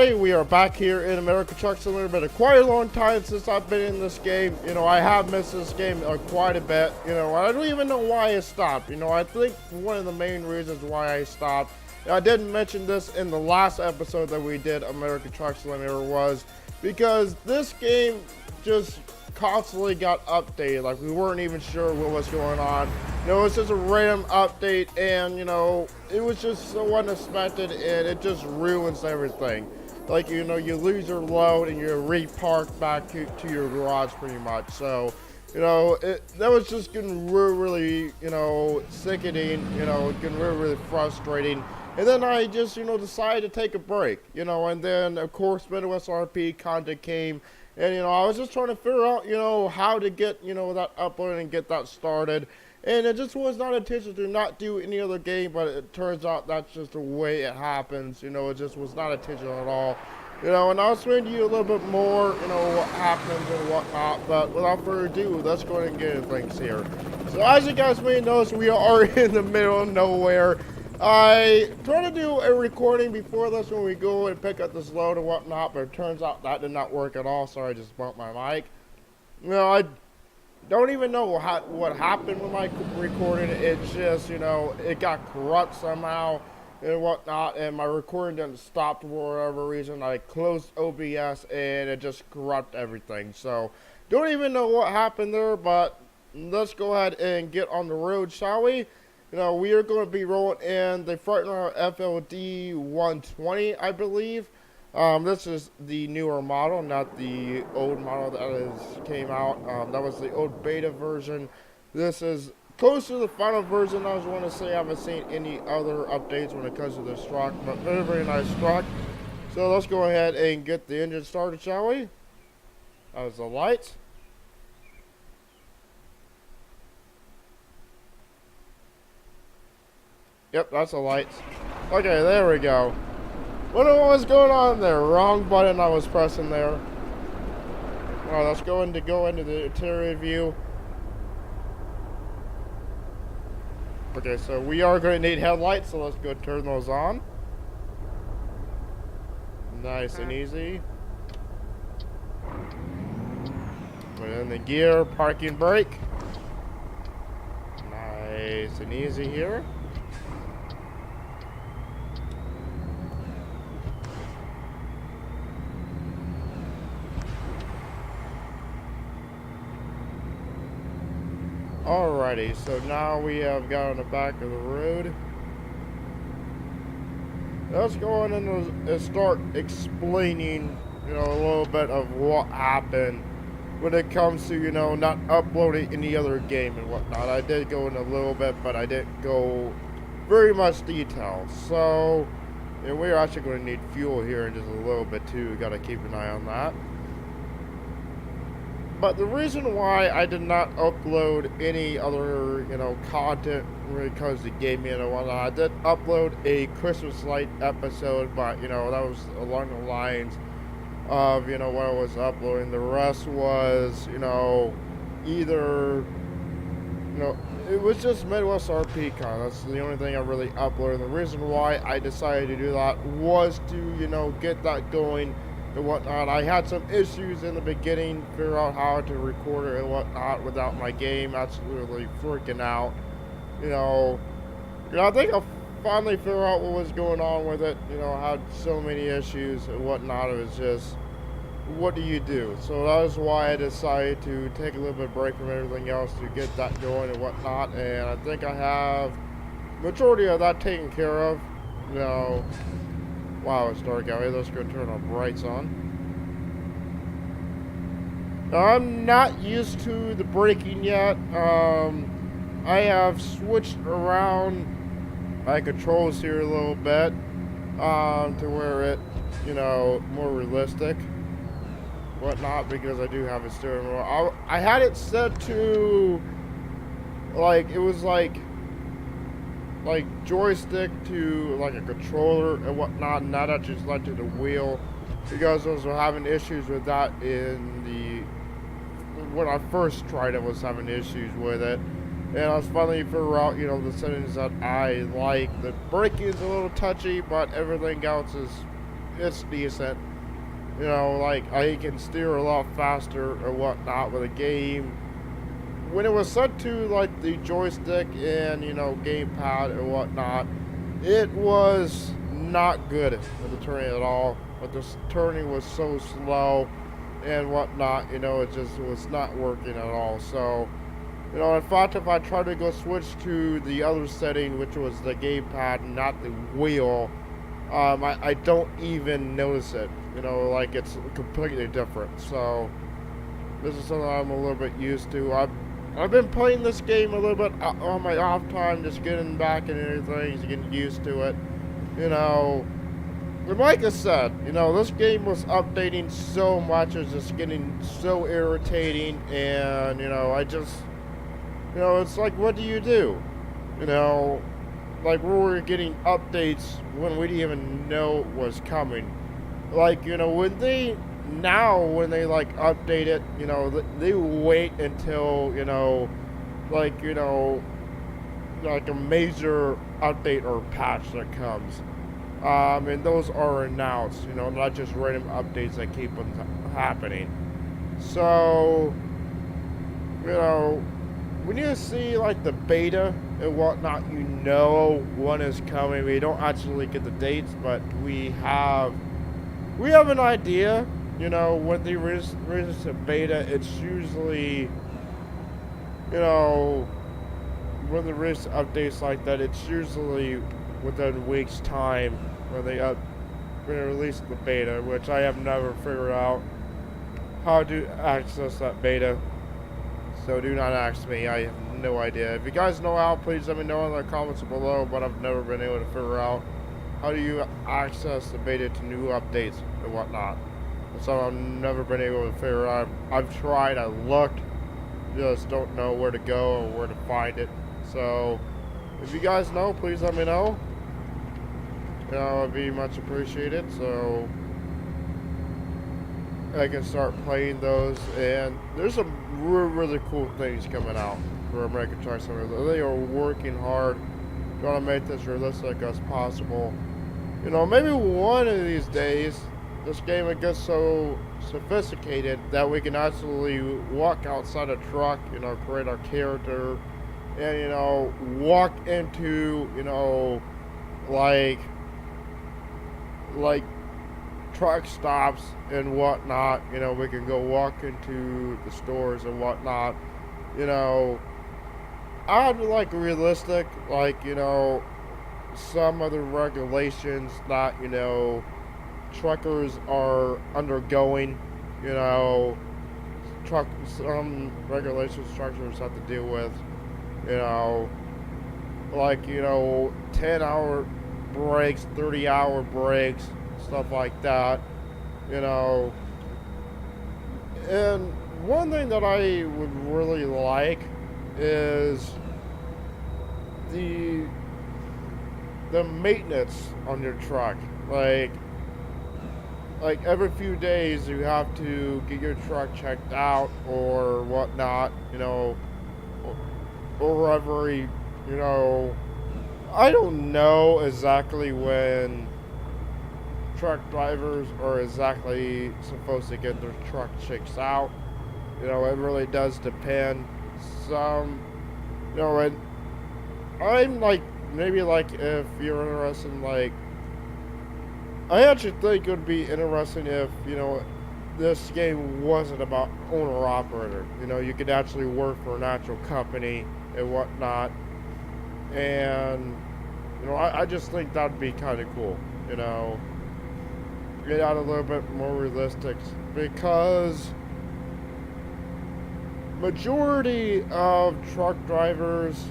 everybody, we are back here in America Truck Simulator. Been quite a long time since I've been in this game. You know, I have missed this game quite a bit. You know, I don't even know why I stopped. You know, I think one of the main reasons why I stopped, I didn't mention this in the last episode that we did America Truck Simulator, was because this game just constantly got updated. Like, we weren't even sure what was going on. You know, it's just a random update, and you know, it was just so unexpected, and it just ruins everything. Like, you know, you lose your load and you're reparked back to your garage pretty much. So, you know, that was just getting really, you know, sickening, you know, getting really frustrating. And then I just, you know, decided to take a break, you know, and then of course Midwest RP content came. And, you know, I was just trying to figure out, you know, how to get, you know, that upload and get that started. And it just was not intentional to not do any other game, but it turns out that's just the way it happens. You know, it just was not intentional at all. You know, and I'll explain to you a little bit more, you know, what happens and whatnot. But without further ado, let's go ahead and get into things here. So as you guys may notice, we are in the middle of nowhere. I tried to do a recording before this when we go and pick up this load and whatnot, but it turns out that did not work at all, so I just bumped my mic. You know, I don't even know what happened with my recording. It's just, you know, it got corrupt somehow and whatnot, and my recording didn't stop for whatever reason. I closed OBS and it just corrupted everything. So, don't even know what happened there, but let's go ahead and get on the road, shall we? You know, we are going to be rolling in the Frightmare FLD 120, I believe. This is the newer model, not the old model that came out. That was the old beta version. This is close to the final version. I was want to say I haven't seen any other updates when it comes to this truck, but very, very nice truck. So let's go ahead and get the engine started, shall we? That was the lights. Yep, that's the lights. Okay, there we go. What was going on there? Wrong button I was pressing there. Alright, let's go into the interior view. Okay, so we are going to need headlights, so let's go turn those on. Nice and easy. Put in the gear, parking brake. Nice and easy here. Alrighty, so now we have got on the back of the road. Let's go on and start explaining, you know, a little bit of what happened when it comes to, you know, not uploading any other game and whatnot. I did go in a little bit, but I didn't go very much detail. So, you know, we're actually going to need fuel here in just a little bit too. We got to keep an eye on that. But the reason why I did not upload any other, you know, content when it comes to gaming and whatnot, I did upload a Christmas light episode, but, you know, that was along the lines of, you know, what I was uploading. The rest was, you know, either, you know, it was just Midwest RP con. That's the only thing I really uploaded. The reason why I decided to do that was to, you know, get that going and whatnot. I had some issues in the beginning, figure out how to record it and whatnot without my game absolutely freaking out. You know, I think I finally figured out what was going on with it. You know, I had so many issues and whatnot. It was just, what do you do? So that is why I decided to take a little bit of break from everything else to get that going and whatnot. And I think I have majority of that taken care of. You know, wow, it's dark out here. Let's go turn our brights on. I'm not used to the braking yet. I have switched around my controls here a little bit to where it, you know, more realistic, whatnot, because I do have a steering wheel. I had it set to, like, it was like joystick to like a controller and whatnot, and that I just led to the wheel because I was having issues with that when I first tried it, was having issues with it. And I was finally figuring out, you know, the settings that I like. The braking is a little touchy, but everything else is it's decent. You know, like I can steer a lot faster or whatnot with a game. When it was set to like the joystick and gamepad or whatnot, it was not good with the turning at all. But the turning was so slow and whatnot. It just was not working at all. So, in fact, if I tried to go switch to the other setting, which was the gamepad, not the wheel, I don't even notice it. Like it's completely different. So this is something I'm a little bit used to. I've been playing this game a little bit on my off time, just getting back and everything, just getting used to it. And like I said, this game was updating so much, it was just getting so irritating, and I just, it's like, what do you do? Like we were getting updates when we didn't even know it was coming. Like, when they like update it, they wait until, like, like a major update or patch that comes. And those are announced, not just random updates that keep on happening. So, when you see like the beta and whatnot, when is coming. We don't actually get the dates, but we have an idea. When they release a beta, it's usually, when they release updates like that, it's usually within a week's time when they release the beta, which I have never figured out how to access that beta. So do not ask me, I have no idea. If you guys know how, please let me know in the comments below, but I've never been able to figure out how do you access the beta to new updates and whatnot. So I've never been able to figure out. I've tried, I looked, just don't know where to go or where to find it. So if you guys know, please let me know. It'd be much appreciated, so I can start playing those. And there's some really cool things coming out for American Truck Simulator. They are working hard, trying to make this realistic as possible. Maybe one of these days, this game will get so sophisticated that we can actually walk outside a truck, create our character, and, walk into, like truck stops and whatnot. We can go walk into the stores and whatnot. I'd like realistic, like, some other regulations that, truckers are undergoing, some regulations truckers have to deal with, like, 10-hour breaks, 30-hour breaks, stuff like that, And one thing that I would really like is the maintenance on your truck. Like every few days you have to get your truck checked out or whatnot, or every, I don't know exactly when truck drivers are exactly supposed to get their truck checked out. It really does depend. Some, and I'm like, maybe like if you're interested in like, I actually think it would be interesting if, this game wasn't about owner-operator. You could actually work for an actual company and whatnot. And, I just think that would be kind of cool, Get out a little bit more realistic, because majority of truck drivers,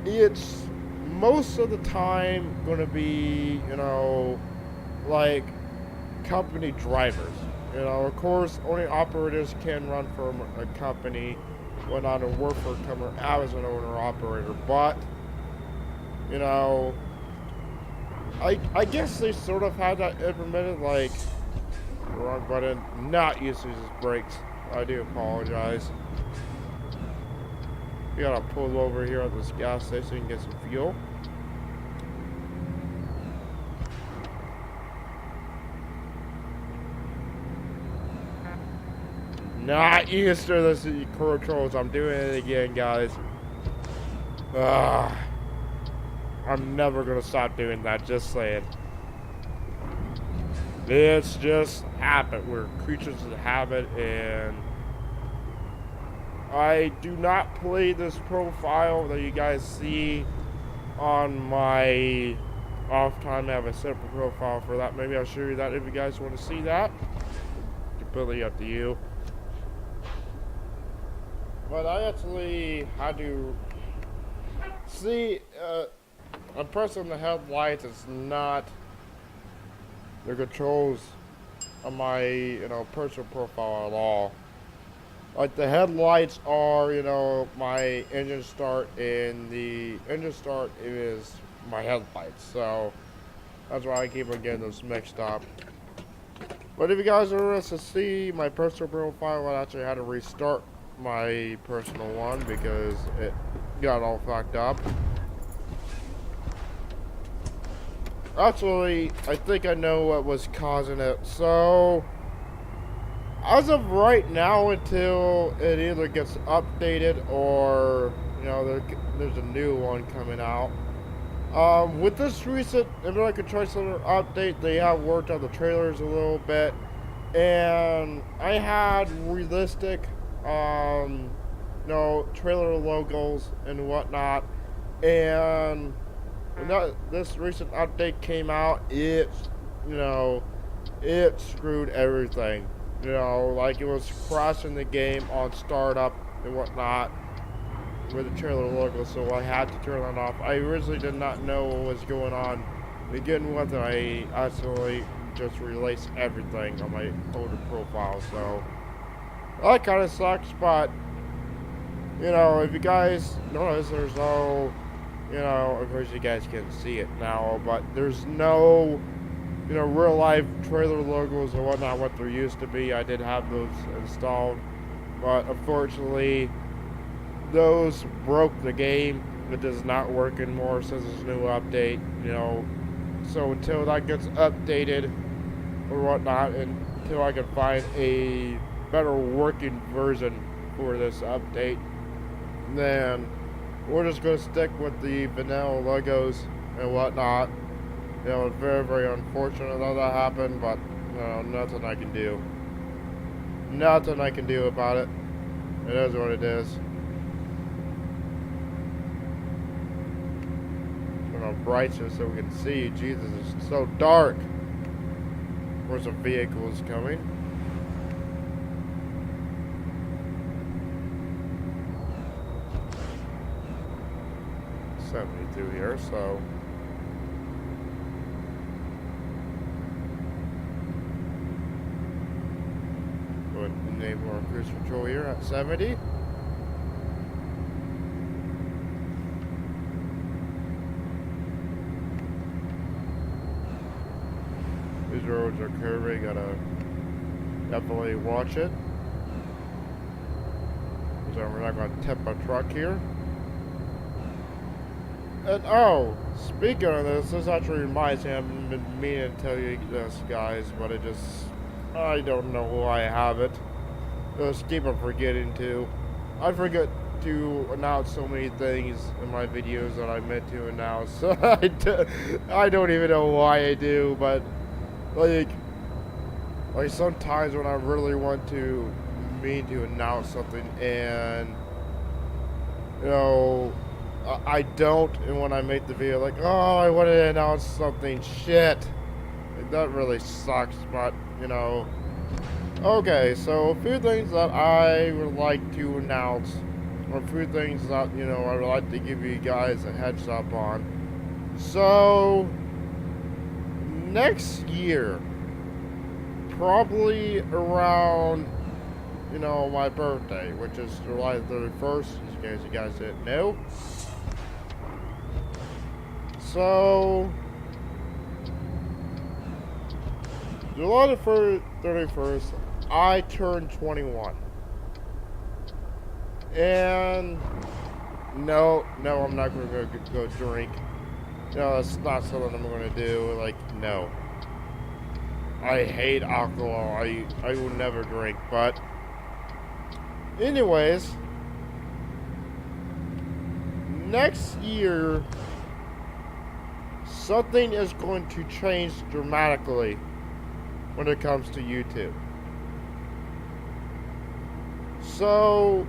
it's most of the time going to be, like company drivers. Of course, only operators can run for a company when on a work for a company as an owner operator. But, I guess they sort of had that implemented, like, wrong button, not used to use brakes. I do apologize. We gotta pull over here at this gas station and get some fuel. Not Easter, this is Crow Trolls. I'm doing it again, guys. I'm never gonna stop doing that, just saying. It's just habit. We're creatures of habit, and I do not play this profile that you guys see on my off time. I have a separate profile for that. Maybe I'll show you that if you guys want to see that. Completely up to you. But I actually had to see, I'm pressing the headlights. It's not the controls on my, personal profile at all. Like the headlights are, my engine start, and the engine start is my headlights. So that's why I keep on getting those mixed up. But if you guys are interested to see my personal profile, I actually had to restart my personal one because it got all fucked up. Actually, I think I know what was causing it. So, as of right now, until it either gets updated or, there's a new one coming out. With this recent American Truck Simulator update, they have worked on the trailers a little bit. And I had realistic trailer logos and whatnot, and when this recent update came out, it screwed everything. Like it was crashing the game on startup and whatnot with the trailer logo, so I had to turn that off. I originally did not know what was going on. Begin with, I actually just released everything on my older profile, so that kind of sucks. But if you guys notice, there's no, of course you guys can see it now, but there's no, real life trailer logos or whatnot, what there used to be. I did have those installed, but unfortunately, those broke the game. It does not work anymore since this new update, so until that gets updated or whatnot, and until I can find a better working version for this update, then we're just going to stick with the vanilla logos and whatnot. It's very, very unfortunate that happened, but nothing I can do. Nothing I can do about it. It is what it is. Turn on brightness so we can see. Jesus, it's so dark. Where's the vehicles coming? Through here, so go ahead and enable our cruise control here at 70. These roads are curvy, gotta definitely watch it. So we're not gonna tip a truck here. And speaking of this actually reminds me, I haven't been meaning to tell you this, guys, but I don't know why I have it. Just keep on forgetting to. I forget to announce so many things in my videos that I meant to announce. I don't even know why I do, but like sometimes when I really want to mean to announce something, and I don't, and when I make the video, like, oh, I wanted to announce something, shit. Like, that really sucks, but, Okay, so a few things that I would like to announce, or a few things that, I would like to give you guys a heads up on. So, next year, probably around, my birthday, which is July 31st, in case you guys didn't know. So, July 31st, I turned 21. And, no, I'm not going to go drink. No, that's not something I'm going to do. Like, no. I hate alcohol. I will never drink, but Anyways, next year, something is going to change dramatically when it comes to YouTube. So,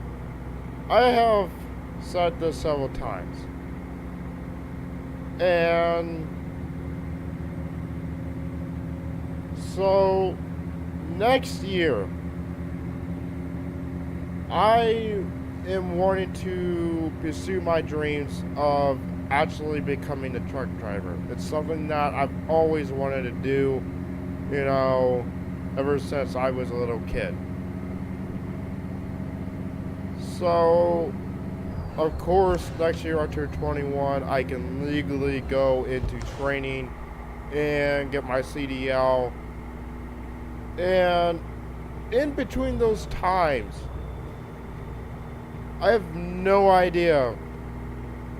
I have said this several times. And so, next year, I am wanting to pursue my dreams of actually becoming a truck driver. It's something that I've always wanted to do, you know, ever since I was a little kid. So, of course, next year I turn 21, I can legally go into training and get my CDL. And in between those times, I have no idea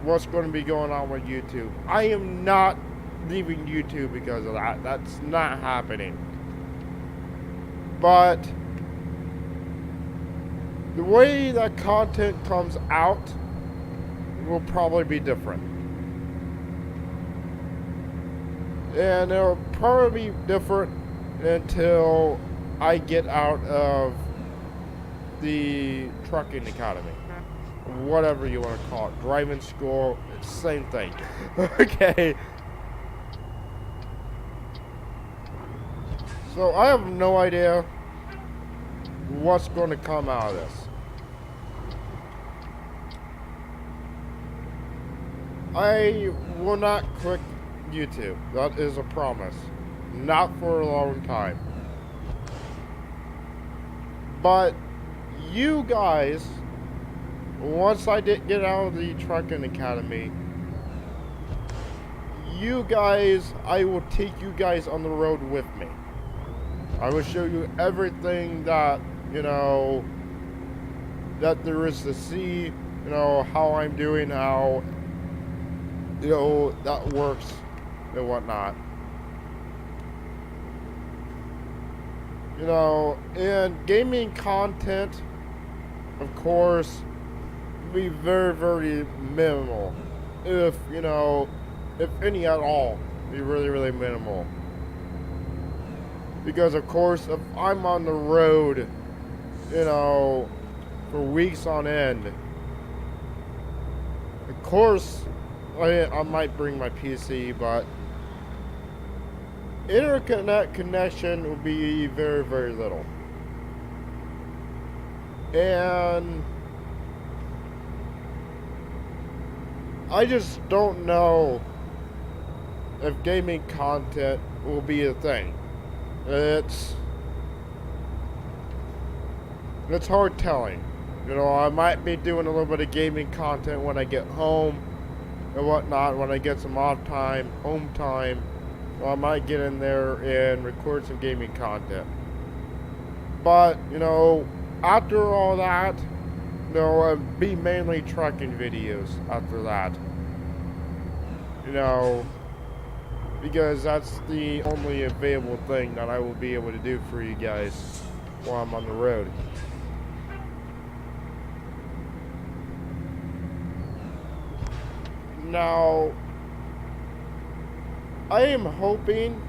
what's going to be going on with YouTube. I am not leaving YouTube because of that. That's not happening. But the way that content comes out will probably be different. And it'll probably be different until I get out of the trucking academy. Whatever you want to call it. Driving school, same thing. Okay. So I have no idea what's going to come out of this. I will not quit YouTube. That is a promise. Not for a long time. But you guys, once I did get out of the trucking academy, you guys, I will take you guys on the road with me. I will show you everything that, you know, that there is to see, you know, how I'm doing, how, you know, that works and whatnot. You know, and gaming content, of course, be very, very minimal. If, you know, if any at all, be really, really minimal. Because, of course, if I'm on the road, you know, for weeks on end, of course, I might bring my PC, but internet connection will be very, very little. And I just don't know if gaming content will be a thing. It's hard telling. You know, I might be doing a little bit of gaming content when I get home and whatnot, when I get some off time, home time. So I might get in there and record some gaming content. But, you know, after all that, you know, I'll be mainly trucking videos after that. You know, because that's the only available thing that I will be able to do for you guys while I'm on the road. Now, I am hoping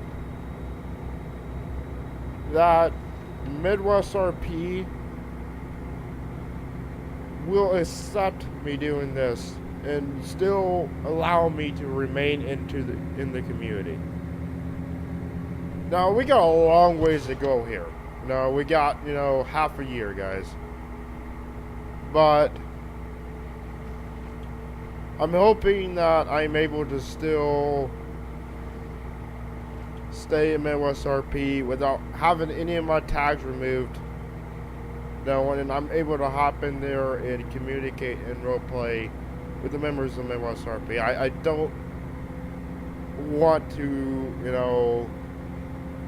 that Midwest RP will accept me doing this and still allow me to remain in the community. Now, we got a long ways to go here. No, we got, you know, half a year, guys. But I'm hoping that I'm able to still stay in Midwest RP without having any of my tags removed. Now, and I'm able to hop in there and communicate and roleplay with the members of Midwest RP. I don't want to, you know,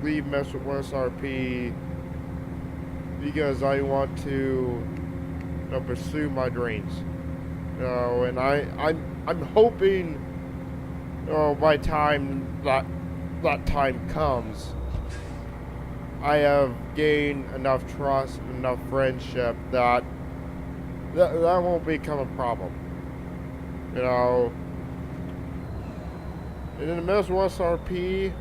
leave Midwest RP because I want to, you know, pursue my dreams. You know, and I'm hoping, you know, by time that time comes, I have gained enough trust, enough friendship that that won't become a problem. You know, and in the Midwest RP,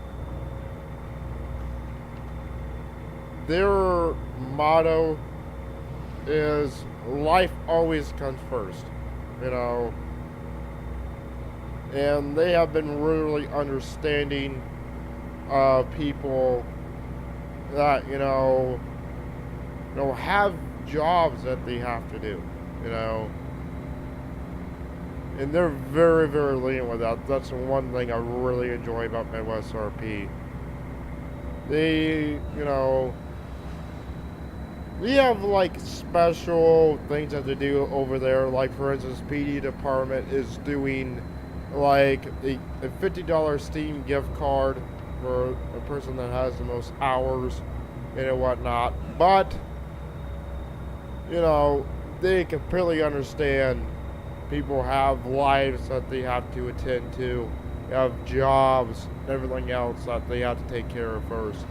their motto is life always comes first. You know, and they have been really understanding of people that have jobs that they have to do, you know, and they're very, very lenient with that. That's the one thing I really enjoy about Midwest RP. They, we have like special things that they do over there. Like for instance, PD department is doing like a $50 Steam gift card for a person that has the most hours and whatnot. But they completely understand people have lives that they have to attend to, have jobs, and everything else that they have to take care of first.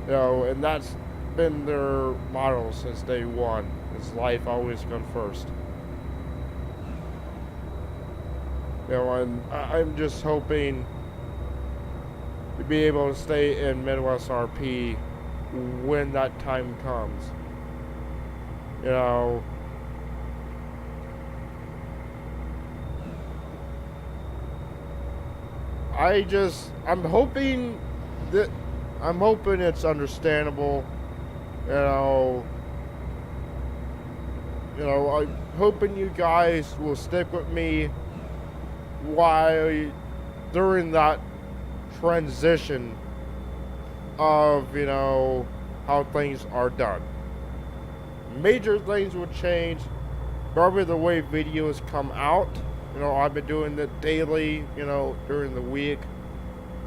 And that's been their motto since day one, is life always comes first. And I'm just hoping to be able to stay in Midwest RP when that time comes. I'm hoping it's understandable. I'm hoping you guys will stick with me during that transition of, how things are done. Major things will change, probably the way videos come out. I've been doing it daily, during the week.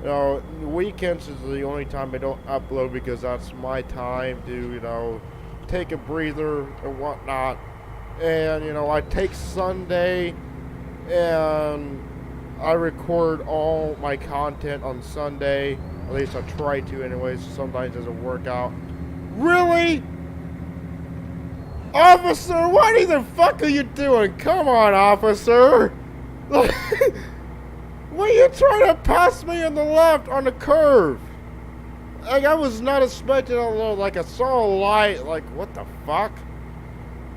The weekends is the only time I don't upload because that's my time to, take a breather and whatnot. And, I take Sunday and I record all my content on Sunday. At least I try to anyways. Sometimes it doesn't work out. Really? Officer, what the fuck are you doing? Come on, officer. What are you trying to pass me on the left on the curve? Like, I was not expecting I saw a light. Like, what the fuck?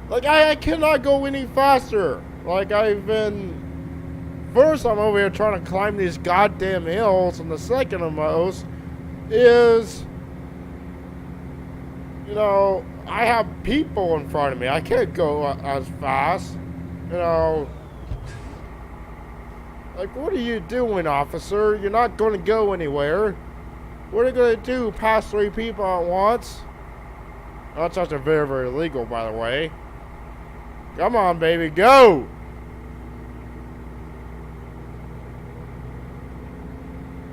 Like, I cannot go any faster. Like, first I'm over here trying to climb these goddamn hills, and the second of most is, I have people in front of me. I can't go as fast. Like, what are you doing, officer? You're not going to go anywhere. What are you going to do? Pass 3 people at once? That's actually very, very illegal, by the way. Come on, baby, go!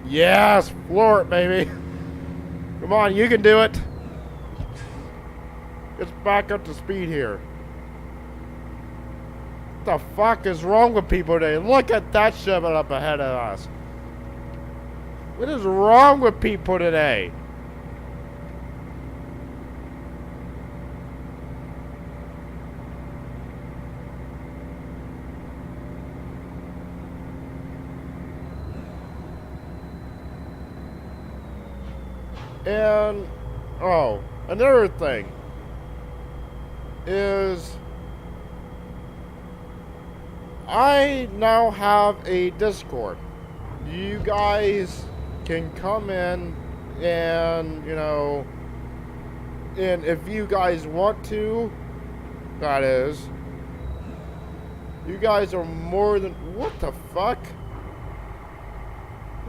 Yes, floor it, baby. Come on, you can do it. Let's back up to speed here. What the fuck is wrong with people today? Look at that shoving up ahead of us. What is wrong with people today? And, another thing is I now have a Discord. You guys can come in and, and if you guys want to, that is, you guys are more than, what the fuck?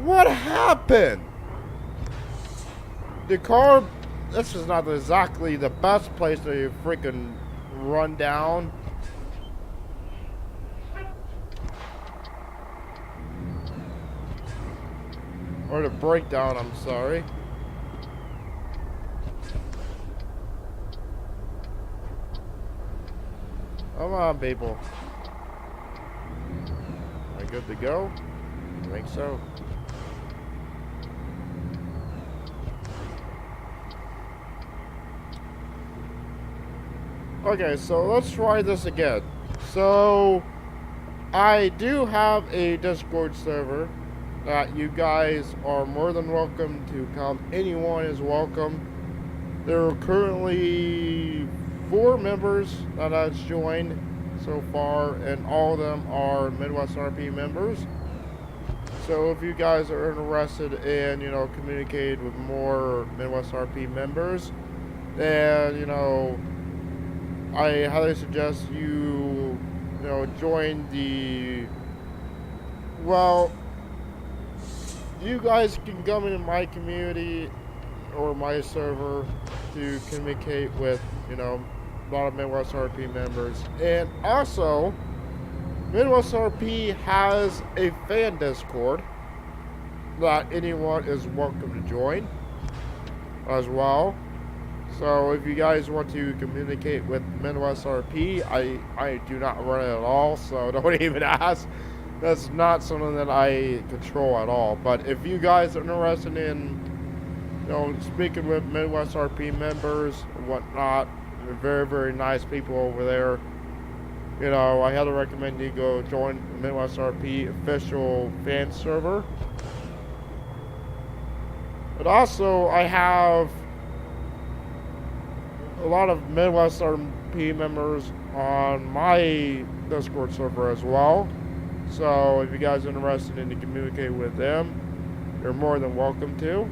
What happened? The car, this is not exactly the best place to freaking run down. Or to break down, I'm sorry. Come on, people. Am I good to go? I think so. Okay, so let's try this again. So, I do have a Discord server that you guys are more than welcome to come. Anyone is welcome. There are currently 4 members that has joined so far, and all of them are Midwest RP members. So if you guys are interested in, communicating with more Midwest RP members, then, I highly suggest you, join the, well, you guys can come into my community or my server to communicate with, a lot of Midwest RP members. And also, Midwest RP has a fan Discord that anyone is welcome to join as well. So if you guys want to communicate with Midwest RP, I do not run it at all, so don't even ask. That's not something that I control at all. But if you guys are interested in, speaking with Midwest RP members and whatnot, they're very, very nice people over there. I highly recommend you go join the Midwest RP official fan server. But also, I have a lot of Midwest RP members on my Discord server as well. So if you guys are interested in to communicate with them, you're more than welcome to.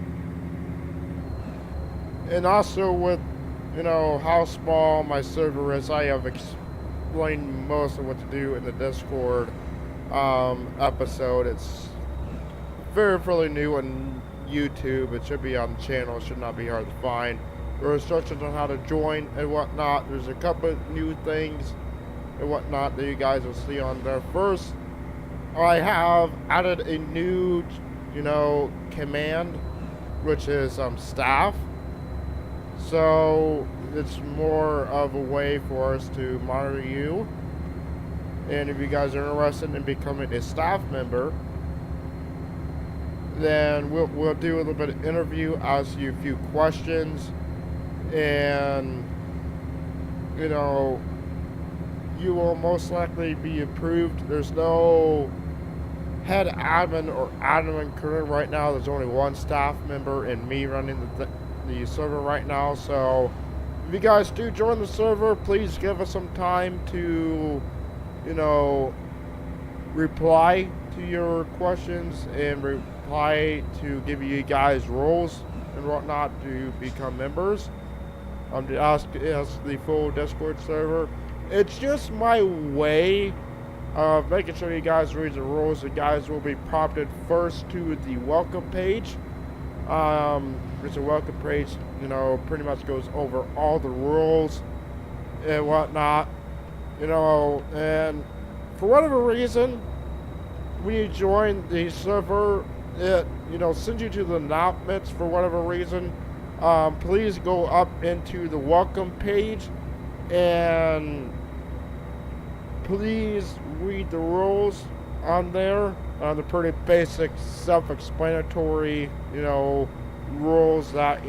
And also with, how small my server is, I have explained most of what to do in the Discord episode. It's fairly new on YouTube. It should be on the channel. It should not be hard to find. There are instructions on how to join and whatnot. There's a couple of new things and whatnot that you guys will see on there. First, I have added a new, command, which is staff. So it's more of a way for us to monitor you. And if you guys are interested in becoming a staff member, then we'll do a little bit of interview, ask you a few questions, and you will most likely be approved. There's no head admin or admin current right now. There's only one staff member and me running the server right now. So if you guys do join the server, please give us some time to reply to your questions and reply to give you guys roles and whatnot to become members. To ask the full Discord server. It's just my way of making sure you guys read the rules. The guys will be prompted first to the welcome page. It's a welcome page, pretty much goes over all the rules and whatnot, and for whatever reason, when you join the server, it, sends you to the announcements for whatever reason. Please go up into the welcome page and please read the rules on there. They're pretty basic, self-explanatory, rules that,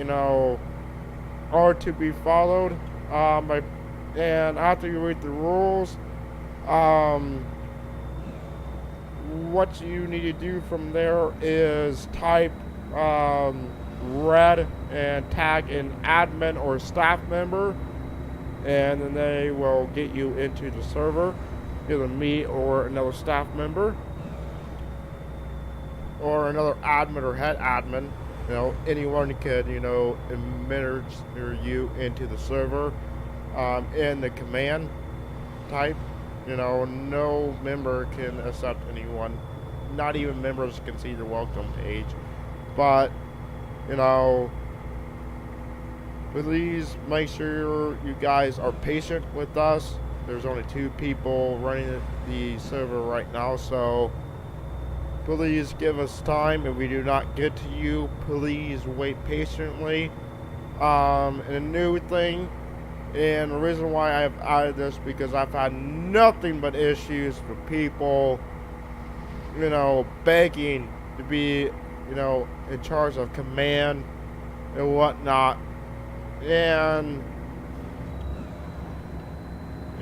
are to be followed. And after you read the rules, what you need to do from there is type red and tag an admin or staff member, and then they will get you into the server, either me or another staff member or another admin or head admin. Anyone could administer you into the server in the command type. No member can accept anyone, not even members can see the welcome page. But please make sure you guys are patient with us. There's only 2 people running the server right now, so please give us time. If we do not get to you, please wait patiently. And a new thing, and the reason why I've added this, because I've had nothing but issues with people, begging to be, in charge of command and whatnot. And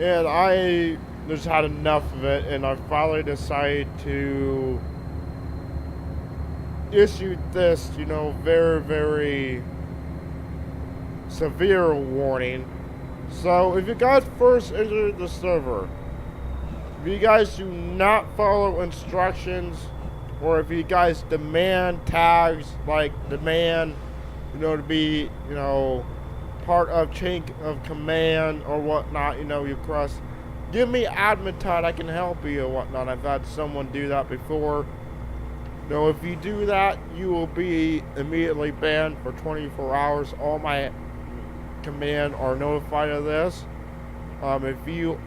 And I just had enough of it, and I finally decided to issue this, very, very severe warning. So if you guys first enter the server, if you guys do not follow instructions, or if you guys demand tags, like demand, to be, part of chain of command or whatnot, you cross, give me admin tag, I can help you or whatnot. I've had someone do that before. If you do that, you will be immediately banned for 24 hours. All my command are notified of this. If you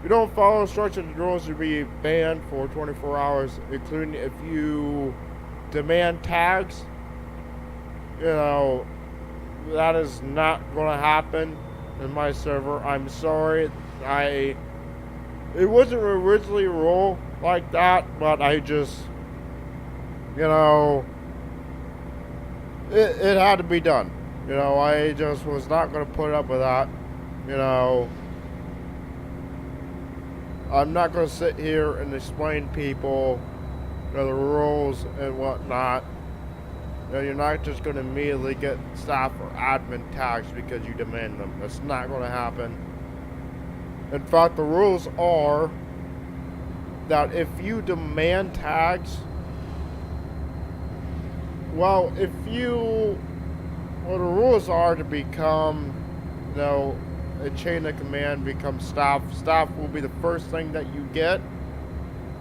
don't follow instructions and rules, you'll be banned for 24 hours, including if you demand tags. That is not going to happen in my server. I'm sorry. It wasn't originally a rule like that, but I just, it had to be done. I just was not going to put up with that. I'm not going to sit here and explain people, the rules and whatnot. You're not just going to immediately get staff or admin tags because you demand them. That's not going to happen. In fact, the rules are that if you demand tags, the rules are to become, a chain of command, become staff. Staff will be the first thing that you get,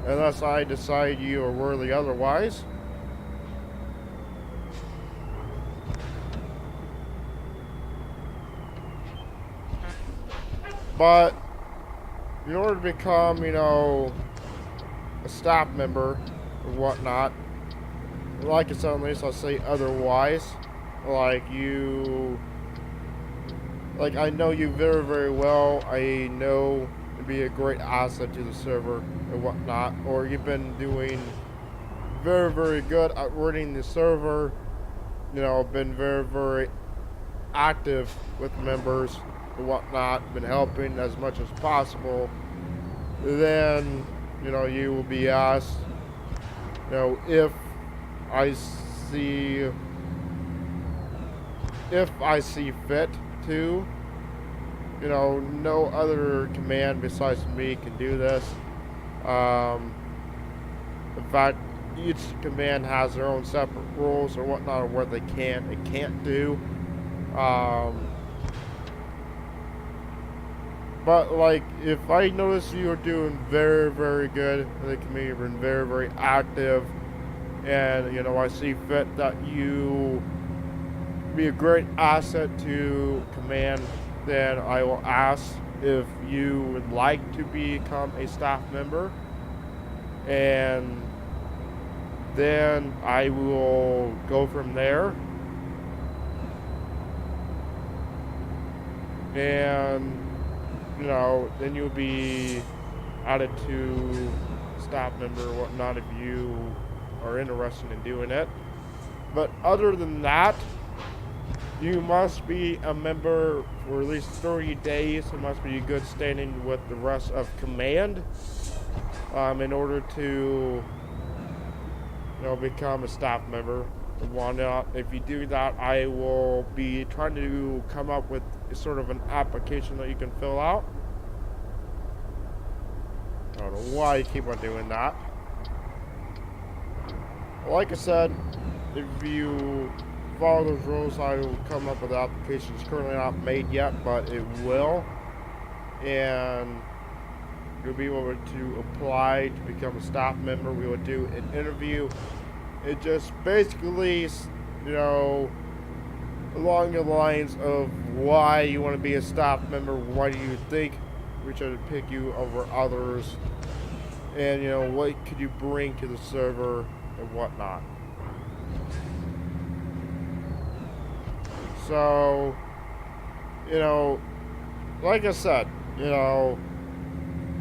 unless I decide you are worthy otherwise. But in order to become, a staff member or whatnot, like I said, unless I say otherwise, I know you very, very well. I know you'd be a great asset to the server and whatnot, or you've been doing very, very good at running the server, been very, very active with members and whatnot, been helping as much as possible. Then, you will be asked, if I see fit to, no other command besides me can do this. In fact, each command has their own separate rules or whatnot of what they can and can't do. But if I notice you are doing very, very good in the community, you've been very, very active, and I see fit that you be a great asset to command, then I will ask if you would like to become a staff member, and then I will go from there. And then you'll be added to staff member or whatnot if you are interested in doing it. But other than that, you must be a member for at least 30 days. It must be good standing with the rest of command in order to become a staff member. If you do that, I will be trying to come up with sort of an application that you can fill out. I don't know why you keep on doing that. Like I said, if you follow those rules, I will come up with an application. It's currently not made yet, but it will. And you'll be able to apply to become a staff member. We will do an interview. It just basically, along the lines of why you want to be a staff member, why do you think we should pick you over others, and what could you bring to the server and whatnot. So, like I said,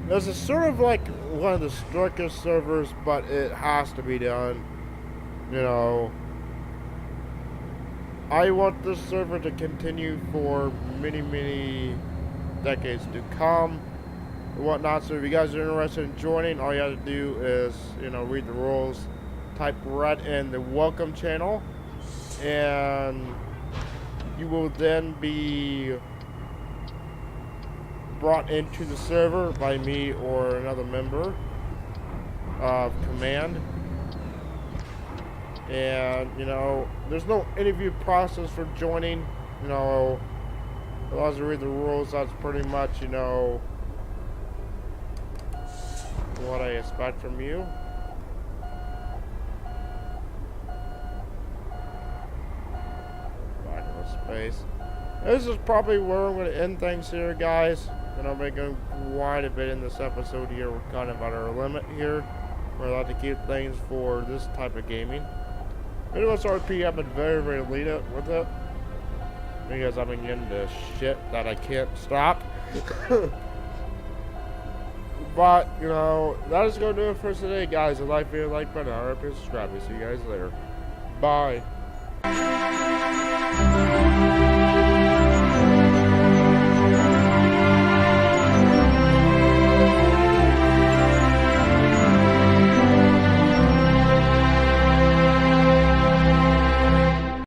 this is sort of like one of the strictest servers, but it has to be done. I want this server to continue for many decades to come and whatnot. So if you guys are interested in joining, all you have to do is, you know, read the rules, type red in the welcome channel, and you will then be brought into the server by me or another member of command. And, you know, there's no interview process for joining. You know, as long as you read the rules, that's pretty much, you know, what I expect from you. Back in the space. This is probably where I'm going to end things here, guys. And I'm making quite a bit in this episode here. We're kind of at our limit here. We're allowed to keep things for this type of gaming. Midwest RP, I've been very lenient with it because I've been getting the shit that I can't stop. But, you know, that is going to do it for today, guys. If you like video, like button, RP, subscribe. See you guys later. Bye.